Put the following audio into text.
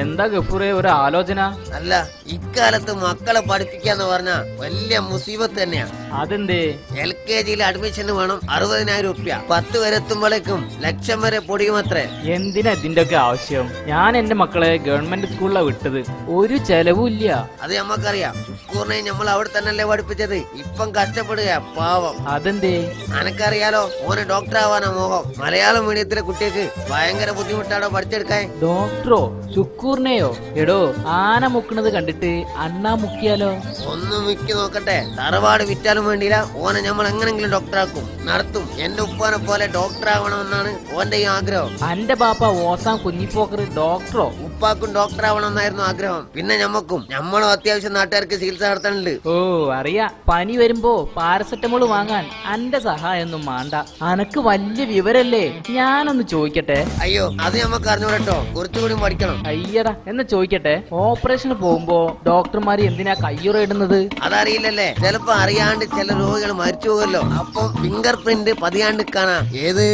എന്താ ഗഫൂറെ ഒരു ആലോചന? അല്ല, ഇക്കാലത്ത് മക്കളെ പഠിപ്പിക്കാന്ന് പറഞ്ഞ വലിയ മുസീബത്ത് തന്നെയാ. അതെന്തേ? LKG അഡ്മിഷന് വേണം 60,000 രൂപ. 10 വരെ എത്തുമ്പോഴേക്കും ലക്ഷം വരെ പൊടിയുമത്രേ. എന്തിനാ ഇതിന്റെ ഒക്കെ ആവശ്യം? ഞാൻ എന്റെ മക്കളെ ഗവൺമെന്റ് സ്കൂളിലാണ് വിട്ടത്, ഒരു ചെലവും ഇല്ല. അത് നമ്മക്കറിയാം. ശുക്കൂറിനെ നമ്മൾ അവിടെ തന്നെയല്ലേ പഠിപ്പിച്ചത്. ഇപ്പം കഷ്ടപ്പെടുക പാവം. അതെന്തേ? അനക്കറിയാലോ, ഓന് ഡോക്ടർ ആവാനാ മോഹം. മലയാളം മീഡിയത്തിലെ കുട്ടിക്ക് ഭയങ്കര ബുദ്ധിമുട്ടാണോ പഠിച്ചെടുക്കാൻ. ഡോക്ടറോ? ശുക്കൂറിനെയോ? എടോ, ആന മുക്കണത് കണ്ടിട്ട് അണ്ണാ മുക്കിയാലോ? ഒന്ന് മിക്കി നോക്കട്ടെ. തറവാട് വിറ്റാലും വേണ്ടിയില്ല, ഓനെ നമ്മൾ എങ്ങനെങ്കിലും ഡോക്ടറാക്കും, നടത്തും. എന്റെ ഉപ്പാനെ പോലെ ഡോക്ടർ ആവണമെന്നാണ് ഓന്റെ ഈ ആഗ്രഹം. അന്റെ ബാപ്പ ഓസാം കുഞ്ഞിപ്പോക്കർ ഡോക്ടറോ? ഉപ്പാക്കും ഡോക്ടർ ആവണമെന്നായിരുന്നു ആഗ്രഹം. പിന്നെ ഞമ്മക്കും. നമ്മളും അത്യാവശ്യം നാട്ടുകാർക്ക് ചികിത്സ നടത്താനുണ്ട്. ഓ അറിയാ. പനി വരുമ്പോ പാരസെറ്റമോൾ വാങ്ങാൻ അന്റെ സഹായൊന്നും വേണ്ട. അനക്ക് വലിയ വിവരല്ലേ. ഞാനൊന്ന് ചോദിക്കട്ടെ? അയ്യോ, അത് ഞമ്മക്ക് അറിഞ്ഞൂടട്ടോ, കുറച്ചുകൂടി പഠിക്കണം. അയ്യടാ, എന്ന് ചോദിക്കട്ടെ, ഓപ്പറേഷന് പോകുമ്പോ ഡോക്ടർമാര് എന്തിനാ കയ്യുറ ഇടുന്നത്? അതറിയില്ലല്ലേ. ചിലപ്പോ അറിയാണ്ട് ചില രോഗികൾ മരിച്ചു പോകുമല്ലോ. അപ്പം ഫിംഗർ പ്രിന്റ് പതിയാണ്ട് കാണാ. ഏത്